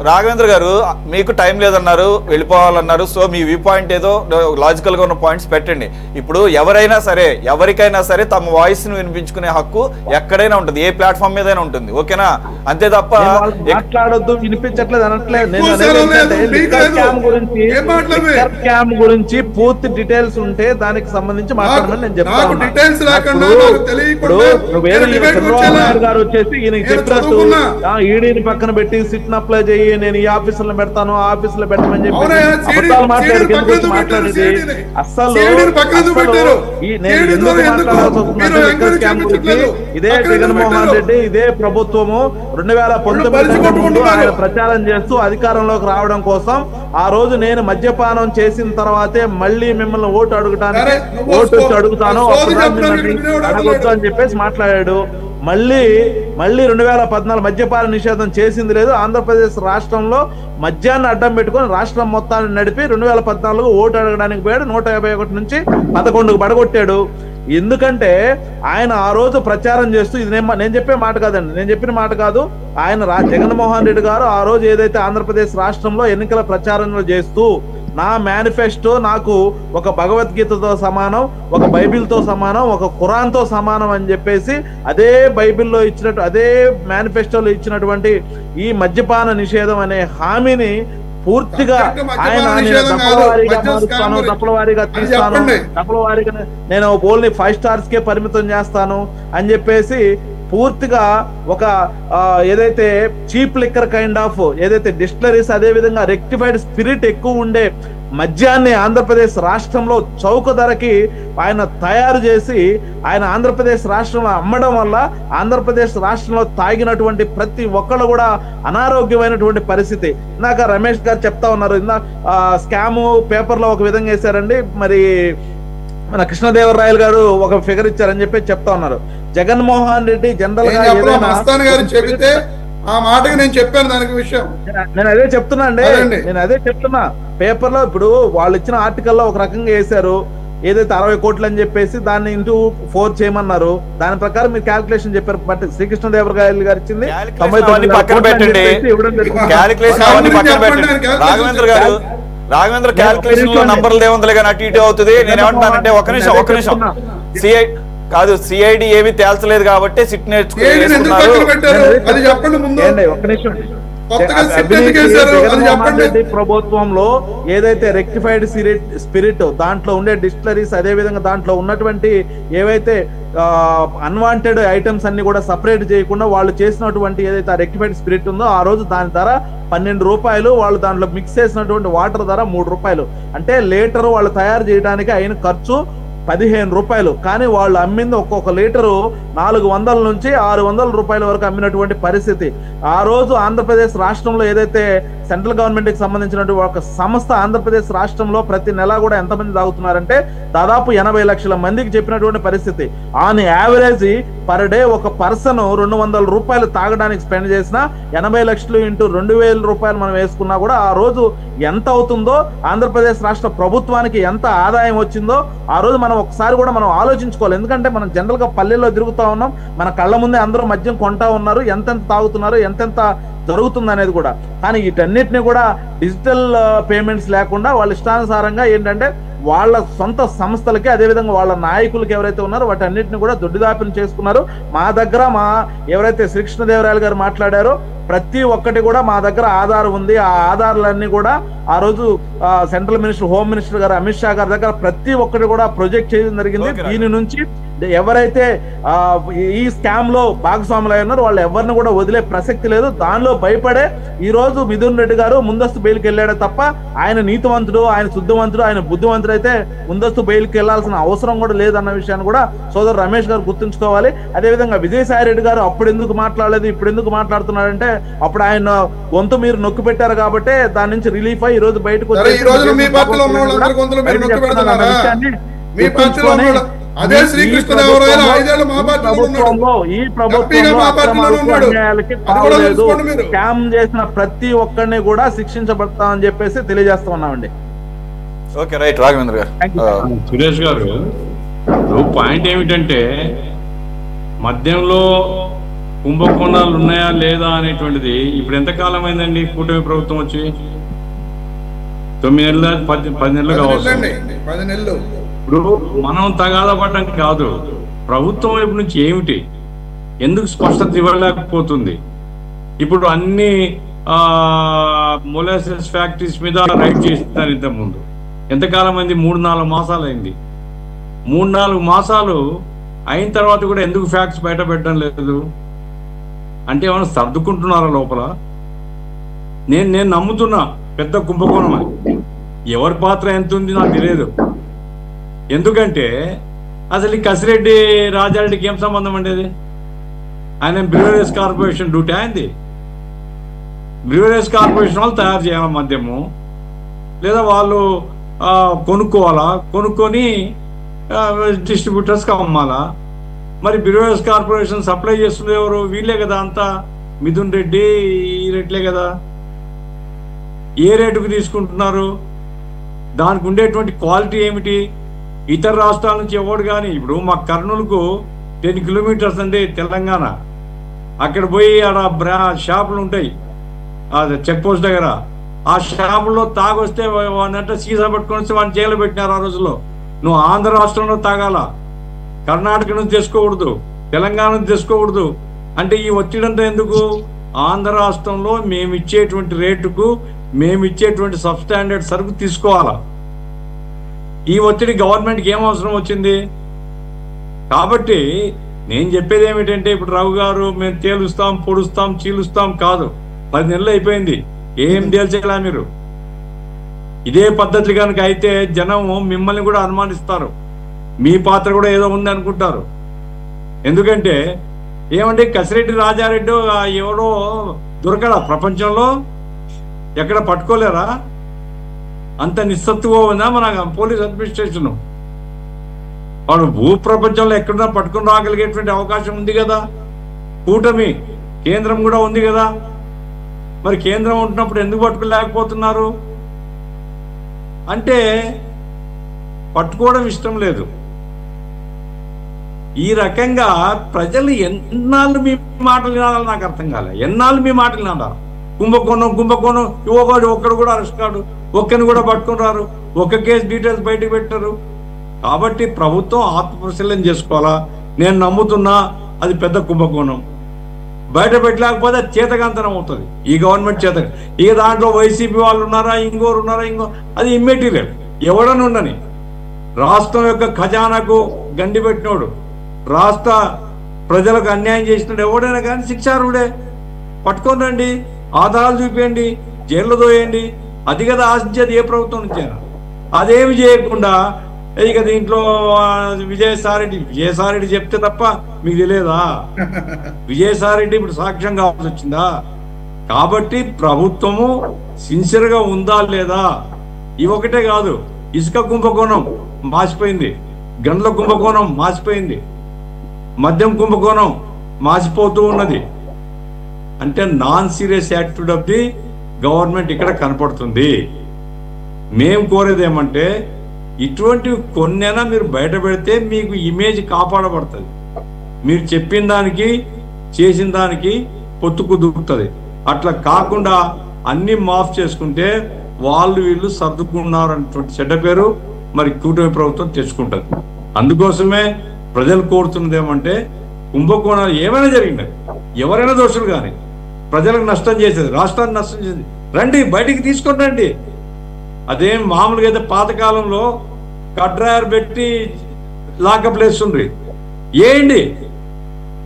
రాఘవేంద్ర గారు మీకు టైం లేదన్నారు, వెళ్ళిపోవాలన్నారు. సో మీ వ్యూ పాయింట్ ఏదో లాజికల్ గా ఉన్న పాయింట్స్ పెట్టండి. ఇప్పుడు ఎవరికైనా సరే తమ వాయిస్ ను వినిపించుకునే హక్కు ఎక్కడైనా ఉంటుంది, ఏ ప్లాట్ఫామ్ మీదైనా ఉంటుంది. ఓకేనా? అంతే తప్ప మాట్లాడొద్దు, వినిపించట్లేదు అనట్లేదు. గురించి పూర్తి డీటెయిల్స్ ఉంటే దానికి సంబంధించి మాట్లాడమని నేను చెప్తాను. గారు వచ్చేసి ఈయనకి చెప్పినట్టు ఈడీని పక్కన పెట్టి సిట్ అప్లై చేయి, నేను ఈ ఆఫీసులో పెడతాను, ఆ ఆఫీసులో పెట్టమని చెప్పి అబద్ధాలు మాట్లాడేది. అసలు ఇదే జగన్మోహన్ రెడ్డి, ఇదే ప్రభుత్వము 2019 ఆయన ప్రచారం చేస్తూ అధికారంలోకి రావడం కోసం ఆ రోజు నేను మద్యపానం చేసిన తర్వాతే మళ్ళీ మిమ్మల్ని ఓటు అడుగుతాను, అడుగుతాను అడగొద్దు అని చెప్పేసి మాట్లాడాడు. మళ్ళీ 2014 మద్యపాన నిషేధం చేసింది లేదు. ఆంధ్రప్రదేశ్ రాష్ట్రంలో మద్యాన్ని అడ్డం పెట్టుకొని రాష్ట్రం మొత్తాన్ని నడిపి 2014 ఓటు అడగడానికి పోయాడు. 151 నుంచి 11కు పడగొట్టాడు. ఎందుకంటే ఆయన ఆ రోజు ప్రచారం చేస్తూ, ఇది నేను చెప్పే మాట కాదండి, నేను చెప్పిన మాట కాదు, ఆయన జగన్మోహన్ రెడ్డి గారు ఆ రోజు ఏదైతే ఆంధ్రప్రదేశ్ రాష్ట్రంలో ఎన్నికల ప్రచారంలో చేస్తూ నా మేనిఫెస్టో నాకు ఒక భగవద్గీతతో సమానం, ఒక బైబిల్తో సమానం, ఒక ఖురాన్తో సమానం అని చెప్పేసి అదే బైబిల్లో ఇచ్చినట్టు, అదే మేనిఫెస్టోలో ఇచ్చినటువంటి ఈ మద్యపాన నిషేధం అనే హామీని పూర్తిగా ఆయన దప్పుల వారీగా తీస్తాను, దప్పుల వారీగా నేను ఓన్లీ 5 స్టార్స్ కే పరిమితం చేస్తాను అని చెప్పేసి పూర్తిగా ఒక ఏదైతే చీప్ లిక్కర్ కైండ్ ఆఫ్ ఏదైతే డిస్టిలరీస్, అదే విధంగా రెక్టిఫైడ్ స్పిరిట్ ఎక్కువ ఉండే మద్యాన్ని ఆంధ్రప్రదేశ్ రాష్ట్రంలో చౌక ధరకి ఆయన తయారు చేసి ఆయన ఆంధ్రప్రదేశ్ రాష్ట్రంలో అమ్మడం వల్ల ఆంధ్రప్రదేశ్ రాష్ట్రంలో తాగినటువంటి ప్రతి ఒక్కళ్ళు కూడా అనారోగ్యమైనటువంటి పరిస్థితి. ఇందాక రమేష్ గారు చెప్తా ఉన్నారు, స్కాము పేపర్లో ఒక విధంగా వేశారండి, మరి మన కృష్ణదేవరాయలు గారు ఒక ఫిగర్ ఇచ్చారని చెప్పి చెప్తా ఉన్నారు. జగన్మోహన్ రెడ్డి జనరల్ గా చెబితే ఆ మాటకి నేను చెప్పాను దానికి విషయం. నేను అదే చెప్తున్నా అండి, నేను అదే చెప్తున్నా. పేపర్ లో ఇప్పుడు వాళ్ళు ఇచ్చిన ఆర్టికల్లో ఒక రకంగా వేశారు, ఏదైతే 60 కోట్లు అని చెప్పేసి దాన్ని ఇంటూ 4 చేయమన్నారు. దాని ప్రకారం మీరు క్యాల్కులేషన్ చెప్పారు. బట్ శ్రీకృష్ణదేవరాయలు గారు ఇచ్చింది రాఘవేంద్ర క్యాల్కులేషన్ లో నంబర్లు ఏముందిలే కానీ అటు ఇటు అవుతుంది. నేను ఏమంటున్నానంటే ఒక నిమిషం కాదు, సిఐడి ఏమీ తేల్చలేదు కాబట్టి సిట్ ప్రభుత్వంలో ఏదైతే రెక్టిఫైడ్ స్పిరిట్ దాంట్లో ఉండే డిస్టిలరీస్, అదే విధంగా దాంట్లో ఉన్నటువంటి ఏవైతే అన్వాంటెడ్ ఐటమ్స్ అన్ని కూడా సపరేట్ చేయకుండా వాళ్ళు చేసినటువంటి ఏదైతే రెక్టిఫైడ్ స్పిరిట్ ఉందో ఆ రోజు దాని ధర 12 రూపాయలు, వాళ్ళు దాంట్లో మిక్స్ చేసినటువంటి వాటర్ ధర 3 రూపాయలు. అంటే లీటర్ వాళ్ళు తయారు చేయడానికి అయిన ఖర్చు 15 రూపాయలు. కానీ వాళ్ళు అమ్మింది ఒక్కొక్క లీటరు 400 నుంచి 600 రూపాయల వరకు అమ్మినటువంటి పరిస్థితి. ఆ రోజు ఆంధ్రప్రదేశ్ రాష్ట్రంలో ఏదైతే సెంట్రల్ గవర్నమెంట్ కి సంబంధించినటువంటి ఒక సంస్థ ఆంధ్రప్రదేశ్ రాష్ట్రంలో ప్రతి నెల కూడా ఎంతమంది తాగుతున్నారంటే దాదాపు 80 లక్షల మందికి చెప్పినటువంటి పరిస్థితి. ఆన్ యావరేజ్ పర్ డే ఒక పర్సన్ 200 రూపాయలు తాగడానికి స్పెండ్ చేసిన 80 లక్షలు ఇంటూ 2000 రూపాయలు మనం వేసుకున్నా కూడా ఆ రోజు ఎంత అవుతుందో, ఆంధ్రప్రదేశ్ రాష్ట్ర ప్రభుత్వానికి ఎంత ఆదాయం వచ్చిందో ఆ రోజు మనం ఒకసారి కూడా మనం ఆలోచించుకోవాలి. ఎందుకంటే మనం జనరల్ గా పల్లెల్లో తిరుగుతా ఉన్నాం, మన కళ్ళ ముందే అందరూ మద్యం కొంటా ఉన్నారు, ఎంతెంత తాగుతున్నారు, ఎంతెంత జరుగుతుంది అనేది కూడా. కానీ వీటన్నిటిని కూడా డిజిటల్ పేమెంట్స్ లేకుండా వాళ్ళ ఇష్టానుసారంగా ఏంటంటే వాళ్ళ సొంత సంస్థలకి, అదేవిధంగా వాళ్ళ నాయకులకి ఎవరైతే ఉన్నారో వాటన్నిటిని కూడా దొడ్డిదాపిన చేసుకున్నారు. మా దగ్గర ఎవరైతే శ్రీకృష్ణదేవరాయలు గారు మాట్లాడారో ప్రతి ఒక్కటి కూడా మా దగ్గర ఆధార్ ఉంది. ఆ ఆధారాలన్నీ కూడా ఆ రోజు సెంట్రల్ మినిస్టర్, హోమ్ మినిస్టర్ గారు అమిత్ షా గారి దగ్గర ప్రతి ఒక్కటి కూడా ప్రొజెక్ట్ చేయడం జరిగింది. దీని నుంచి ఎవరైతే ఈ స్కామ్ లో భాగస్వాములు ఉన్నారో వాళ్ళు ఎవరిని కూడా వదిలే ప్రసక్తి లేదు. దానిలో భయపడే ఈ రోజు మిథున్ రెడ్డి గారు ముందస్తు బెయిల్కి వెళ్ళాడే తప్ప ఆయన నీతివంతుడు, ఆయన శుద్ధవంతుడు, ఆయన బుద్ధివంతుడు అయితే ముందస్తు బెయిల్కి వెళ్లాల్సిన అవసరం కూడా లేదన్న విషయాన్ని కూడా సోదరు రమేష్ గారు గుర్తుంచుకోవాలి. అదేవిధంగా విజయసాయి రెడ్డి గారు అప్పుడు ఎందుకు మాట్లాడలేదు, ఇప్పుడు ఎందుకు మాట్లాడుతున్నాడంటే అప్పుడు ఆయన గొంతు మీరు నొక్కి పెట్టారు కాబట్టి దాని నుంచి రిలీఫ్ అయ్యి ఈ రోజు బయటకు అదే శ్రీకృష్ణదేవరాయలు 5 ఏళ్ళు మా ప్రభుత్వంలో ఈ ప్రభుత్వంలో స్కామ్ చేసిన ప్రతి ఒక్కరిని కూడా శిక్షించబడతామని చెప్పేసి తెలియజేస్తా ఉన్నామండి. Okay, right. రాఘవేంద్ర గారు, సురేష్ గారు, పాయింట్ ఏమిటంటే మద్యంలో కుంభకోణాలు ఉన్నాయా లేదా అనేటువంటిది ఇప్పుడు ఎంత కాలం అయిందండి కూటమి ప్రభుత్వం వచ్చి? 9 నెలలు 10 నెలలు కావచ్చు. 10 నెలలు. ఇప్పుడు మనం తగాదా పడడం కాదు, ప్రభుత్వం వైపు నుంచి ఏమిటి, ఎందుకు స్పష్టత ఇవ్వలేకపోతుంది? ఇప్పుడు అన్ని మొలాసిస్ ఫ్యాక్టరీస్ మీద రైడ్ చేస్తున్నారు. ఇంతకుముందు ఎంతకాలం అయింది? 3-4 మాసాలు అయింది. 3-4 మాసాలు అయిన తర్వాత కూడా ఎందుకు ఫ్యాక్ట్స్ బయట పెట్టడం లేదు? అంటే ఏమైనా సర్దుకుంటున్నారా లోపల? నేను నమ్ముతున్నా పెద్ద కుంభకోణం అని. ఎవరి పాత్ర ఎంత ఉంది నాకు తెలియదు. ఎందుకంటే అసలు ఈ కసిరెడ్డి రాజారెడ్డికి ఏం సంబంధం ఉండేది? ఆయన బ్రూవరీస్ కార్పొరేషన్ డ్యూటీ అయింది. బ్రూవరీస్ కార్పొరేషన్ వాళ్ళు తయారు చేయాలి మద్యము, లేదా వాళ్ళు కొనుక్కోవాలా, కొనుక్కొని డిస్ట్రిబ్యూటర్స్కి అమ్మాలా. మరి బ్రూవరీస్ కార్పొరేషన్ సప్లై చేస్తుంది ఎవరు? వీళ్ళే కదా అంతా, మిథున్ రెడ్డి ఈ రేట్లే కదా. ఏ రేటుకు తీసుకుంటున్నారు? దానికి ఉండేటువంటి క్వాలిటీ ఏమిటి? ఇతర రాష్ట్రాల నుంచి ఎవడు కానీ, ఇప్పుడు మా కర్నూలుకు 10 కిలోమీటర్స్ అండి తెలంగాణ. అక్కడ పోయి ఆడ షాపులు ఉంటాయి అది చెక్ పోస్ట్ దగ్గర. ఆ షాపుల్లో తాగొస్తే వాడినంటే సీసా పట్టుకొని వస్తే వాడిని జైలు పెట్టినారు ఆ రోజుల్లో. నువ్వు ఆంధ్ర రాష్ట్రంలో తాగాల, కర్ణాటక నుంచి తెచ్చుకోకూడదు, తెలంగాణ నుంచి తెచ్చుకోకూడదు. అంటే ఈ ఒత్తిడంతా ఎందుకు? ఆంధ్ర రాష్ట్రంలో మేము ఇచ్చేటువంటి రేటుకు మేము ఇచ్చేటువంటి సబ్ స్టాండర్డ్ సరుకు తీసుకోవాలా. ఈ ఒత్తిడి గవర్నమెంట్కి ఏం అవసరం వచ్చింది? కాబట్టి నేను చెప్పేది ఏమిటంటే ఇప్పుడు రావు గారు మేము తేలుస్తాం పొడుస్తాం చీలుస్తాం కాదు, 10 నెలలు అయిపోయింది, ఏం తేల్చేలా మీరు? ఇదే పద్ధతి కనుక అయితే జనం మిమ్మల్ని కూడా అనుమానిస్తారు, మీ పాత్ర కూడా ఏదో ఉంది అనుకుంటారు. ఎందుకంటే ఏమంటే కసిరెడ్డి రాజారెడ్డి ఎవడో దొరకడా ప్రపంచంలో? ఎక్కడ పట్టుకోలేరా? అంత నిస్సత్తుగా ఉందా మన పోలీస్ అడ్మినిస్ట్రేషన్? వాడు భూప్రపంచంలో ఎక్కడన్నా పట్టుకుని రాగలిగేటువంటి అవకాశం ఉంది కదా. కూటమి కేంద్రం కూడా ఉంది కదా, మరి కేంద్రం ఉంటున్నప్పుడు ఎందుకు పట్టుకోలేకపోతున్నారు? అంటే పట్టుకోవడం ఇష్టం లేదు. ఈ రకంగా ప్రజలు ఎన్నాళ్ళు మీ మాటలు వినాలని నాకు అర్థం కాలే. ఎన్నాళ్ళు మీ మాటలు వినాలి? కుంభకోణం ఒక్కడు కూడా అరెస్ట్ కాడు, ఒక్కరిని కూడా పట్టుకున్నారు, ఒక్క కేసు డీటెయిల్స్ బయటకు పెట్టారు. కాబట్టి ప్రభుత్వం ఆత్మపరిశీలన చేసుకోవాలా. నేను నమ్ముతున్నా అది పెద్ద కుంభకోణం. బయట పెట్టలేకపోతే చేతకాంతనం అవుతుంది ఈ గవర్నమెంట్ చేత. ఇక దాంట్లో వైసీపీ వాళ్ళు ఉన్నారా, ఇంకోరు ఉన్నారా, అది ఇమ్మెటీరియల్. ఎవడని ఉండని రాష్ట్రం యొక్క ఖజానాకు గండి పెట్టినోడు, రాష్ట్ర ప్రజలకు అన్యాయం చేసినాడు ఎవడైనా కానీ శిక్షార్హుడే. పట్టుకొని రండి, ఆధారాలు చూపించండి, జైల్లో దోయండి. అది కదా ఆశించేది ఏ ప్రభుత్వం నుంచైనా. అదేమి చేయకుండా ఇక దీంట్లో విజయసాయిరెడ్డి చెప్తే తప్ప మీకు తెలియదా? విజయసాయిరెడ్డి ఇప్పుడు సాక్ష్యం కావాల్సి వచ్చిందా? కాబట్టి ప్రభుత్వము సిన్సియర్గా ఉందా లేదా? ఇవి ఒకటే కాదు, ఇసుక కుంభకోణం మాసిపోయింది, గండ్ల కుంభకోణం మాసిపోయింది, మద్యం కుంభకోణం మాసిపోతూ ఉన్నది. అంటే non serious attitude of the government ఇక్కడ కనపడుతుంది. మేము కోరేది ఏమంటే ఇటువంటివి కొన్నైనా మీరు బయట పెడితే మీకు ఇమేజ్ కాపాడబడుతుంది. మీరు చెప్పిన దానికి చేసిన దానికి పొత్తు కుదురుతుంది. అట్లా కాకుండా అన్ని మాఫ్ చేసుకుంటే వాళ్ళు వీళ్ళు సర్దుకున్నారు అనేటువంటి చెడ్డ పేరు మరి కూటమి ప్రభుత్వం తెచ్చుకుంటుంది. అందుకోసమే ప్రజలు కోరుతున్నది ఏమంటే కుంభకోణాలు ఏమైనా జరిగినాయి, ఎవరైనా దోషులు కానీ ప్రజలకు నష్టం చేసేది, రాష్ట్రానికి నష్టం చేసేది, రండి బయటికి తీసుకొని రండి. అదేం మామూలుగా అయితే పాతకాలంలో కడ్రాయర్ పెట్టి లాకప్ వేస్తుండ్రి. ఏంటి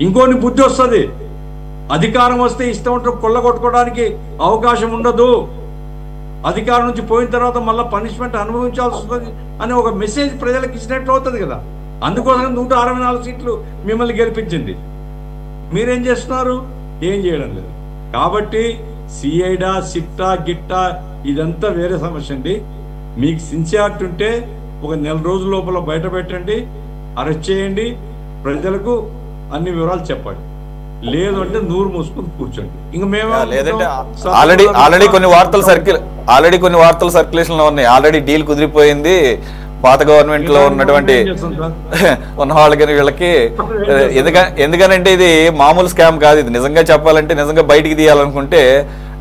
ఇంకోని బుద్ధి వస్తుంది. అధికారం వస్తే ఇష్టం ఉంటే కొల్లగొట్టుకోవడానికి అవకాశం ఉండదు. అధికారం నుంచి పోయిన తర్వాత మళ్ళీ పనిష్మెంట్ అనుభవించాల్సి వస్తుంది అని ఒక మెసేజ్ ప్రజలకు ఇచ్చినట్లు అవుతుంది కదా. అందుకోసం 164 సీట్లు మిమ్మల్ని గెలిపించింది. మీరేం చేస్తున్నారు? ఏం చేయడం లేదు. కాబట్టి సిఐడా సిట్టా గిట్టా ఇదంతా వేరే సమస్య అండి. మీకు సిన్సియారిటీ ఉంటే ఒక నెల రోజుల లోపల బయట పెట్టండి, అరెస్ట్ చేయండి, ప్రజలకు అన్ని వివరాలు చెప్పండి. లేదు అంటే నూరు మూసుకుని కూర్చోండి. ఇంకా మేము లేదంటే ఆల్రెడీ కొన్ని వార్తలు సర్క్యులేషన్ లో ఉన్నాయి. ఆల్రెడీ డీల్ కుదిరిపోయింది. పాత గవర్నమెంట్ లో ఉన్నటువంటి ఉన్న వాళ్ళకి వీళ్ళకి ఎందుకనంటే ఇది మామూలు స్కామ్ కాదు. ఇది నిజంగా చెప్పాలంటే నిజంగా బయటికి తీయాలనుకుంటే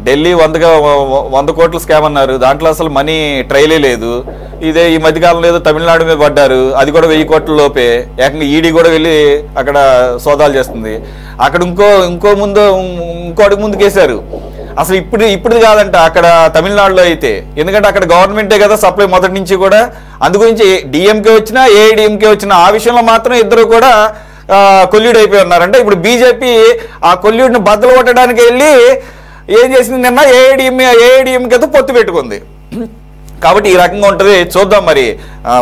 ఢిల్లీ 100 కోట్ల స్కామ్ అన్నారు. దాంట్లో అసలు మనీ ట్రైలే లేదు. ఇదే ఈ మధ్యకాలంలో ఏదో తమిళనాడు మీద పడ్డారు, అది కూడా 1000 కోట్ల లోపే. ఏకంగా ఈడీ కూడా వెళ్ళి అక్కడ సోదాలు చేస్తుంది. అక్కడ ఇంకో అడుగు ముందుకేశారు. అసలు ఇప్పుడు కాదంట అక్కడ తమిళనాడులో అయితే. ఎందుకంటే అక్కడ గవర్నమెంటే కదా సప్లై మొదటి నుంచి కూడా. అందుగురించి డిఎంకే వచ్చినా ఏఐడిఎంకే వచ్చినా ఆ విషయంలో మాత్రం ఇద్దరు కూడా కొల్యూడ్ అయిపోయి ఉన్నారంటే. ఇప్పుడు బీజేపీ ఆ కొల్యూడ్ని బద్దలు కొట్టడానికి వెళ్ళి ఏం చేసింది, నిన్న ఏఐడిఎంకేతో పొత్తు పెట్టుకుంది. కాబట్టి ఈ రకంగా ఉంటది. చూద్దాం మరి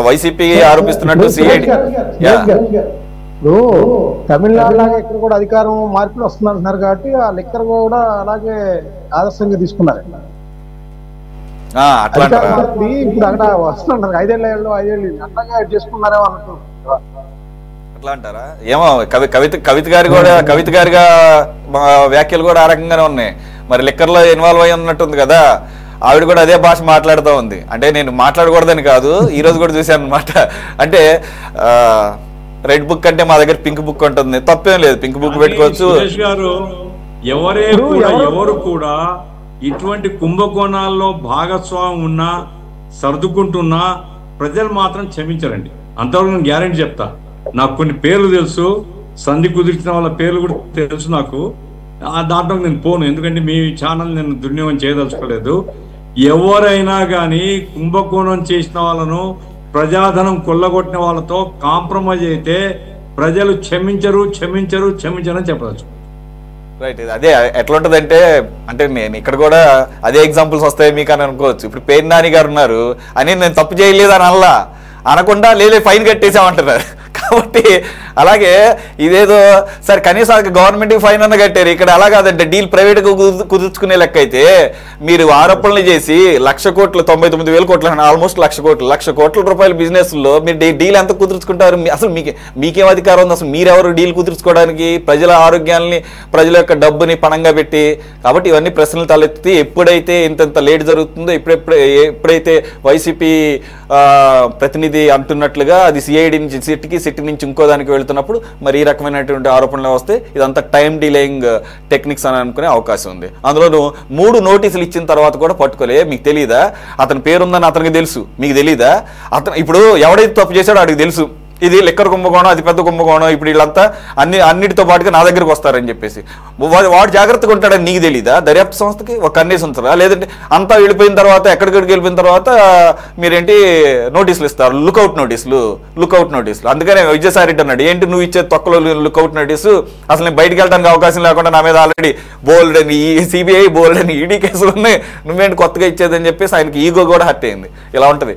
వైసీపీ ఆరోపిస్తున్నట్టు సిఐడి ఇప్పుడు తమిళనాడు లాగా ఇక్కడ కూడా అధికారం మార్పులు వస్తుందంటున్నారు కాబట్టి ఆ లెక్కర్ కూడా అలాగే ఆదర్శంగా తీసుకున్నారు. ఇప్పుడు అక్కడ వస్తున్నారు 5 ఏళ్ళు అట్లాగే చేసుకున్నారేమో అన్నట్టు. అట్లా అంటారా ఏమో. కవిత గారిగా వ్యాఖ్యలు కూడా ఆ రకంగానే ఉన్నాయి. మరి లిక్కర్లో ఇన్వాల్వ్ అయి ఉన్నట్టుంది కదా. ఆవిడ కూడా అదే భాష మాట్లాడుతూ ఉంది. అంటే నేను మాట్లాడకూడదని కాదు, ఈ రోజు కూడా చూశాను అనమాట. అంటే రెడ్ బుక్ అంటే మా దగ్గర పింక్ బుక్ ఉంటుంది, తప్పేం లేదు, పింక్ బుక్ పెట్టుకోవచ్చు. ఎవరు కూడా ఇటువంటి కుంభకోణాల్లో భాగస్వామ్యం ఉన్నా సర్దుకుంటున్నా ప్రజలు మాత్రం క్షమించరండి. అంతవరకు నేను గ్యారెంటీ చెప్తా. నాకు కొన్ని పేర్లు తెలుసు, సంధి కుదిర్చిన వాళ్ళ పేర్లు కూడా తెలుసు నాకు. దాంట్లో నేను పోను, ఎందుకంటే మీ ఛానల్ నేను దుర్వినియోగం చేయదలుచుకోలేదు. ఎవరైనా కానీ కుంభకోణం చేసిన వాళ్ళను, ప్రజాధనం కొల్లగొట్టిన వాళ్ళతో కాంప్రమైజ్ అయితే ప్రజలు క్షమించరని చెప్పవచ్చు. రైట్. అదే ఎట్లా ఉంటుందంటే, అంటే నేను ఇక్కడ కూడా అదే ఎగ్జాంపుల్స్ వస్తాయి మీకు అని అనుకోవచ్చు. ఇప్పుడు పేరు నాని గారు ఉన్నారు అని నేను తప్పు చేయలేదు అని అనకుండా లేలే ఫైన్ కట్టేసామంటున్నారు. కాబట్టి అలాగే ఇదేదో సరే కనీసం గవర్నమెంట్కి ఫైన్ అన్న కట్టారు, ఇక్కడ అలా కాదంటే డీల్ ప్రైవేట్గా కుదుర్చుకునే లెక్క అయితే మీరు ఆరోపణలు చేసి 1,00,000 కోట్లు 99,000 కోట్లు ఆల్మోస్ట్ 1,00,000 కోట్ల రూపాయల బిజినెస్లో మీరు డీల్ ఎంత కుదుర్చుకుంటారు? అసలు మీకేం అధికారం ఉంది? అసలు మీరెవరు డీల్ కుదుర్చుకోవడానికి? ప్రజల ఆరోగ్యాన్ని ప్రజల యొక్క డబ్బుని పణంగా పెట్టి. కాబట్టి ఇవన్నీ ప్రశ్నలు తలెత్తి ఎప్పుడైతే ఇంత లేట్ జరుగుతుందో ఎప్పుడైతే వైసీపీ ప్రతినిధి అంటున్నట్లుగా అది సిఐడి నుంచి సిటీ నుంచి ఇంకో దానికి వెళ్తున్నప్పుడు మరి ఈ రకమైనటువంటి ఆరోపణలు వస్తే ఇదంతా టైం డిలేయింగ్ టెక్నిక్స్ అని అనుకునే అవకాశం ఉంది. అందులో 3 నోటీసులు ఇచ్చిన తర్వాత కూడా పట్టుకోలే. మీకు తెలియదా అతని పేరుందని అతనికి తెలుసు, మీకు తెలీదా? అతను ఇప్పుడు ఎవడైతే తప్పు చేశాడో వాడికి తెలుసు ఇది లిక్కర్ కుంభకోణం, అది పెద్ద కుంభకోణం, ఇప్పుడు వీళ్ళంతా అన్నిటితో పాటుగా నా దగ్గరకు వస్తారని చెప్పేసి వాడు జాగ్రత్తగా ఉంటాడని నీకు తెలీదా? దర్యాప్తు సంస్థకి ఒక కన్నేసి ఉంచారా? లేదంటే అంతా వెళ్ళిపోయిన తర్వాత ఎక్కడికి వెళ్ళిపోయిన తర్వాత మీరేంటి నోటీసులు ఇస్తారు, లుకౌట్ నోటీసులు. అందుకనే విజయసాయిరెడ్డి అన్నాడు, ఏంటి నువ్వు ఇచ్చే తొక్కలో లుకౌట్ నోటీసు, అసలు నేను బయటకు వెళ్ళడానికి అవకాశం లేకుండా నా మీద ఆల్రెడీ బోల్డ్ అని సిబిఐ బోల్డ్ అని ఈడీ కేసులు ఉన్నాయి, నువ్వేంటి కొత్తగా ఇచ్చేదని చెప్పేసి ఆయనకి ఈగో కూడా హర్ట్ అయింది. ఇలా ఉంటుంది.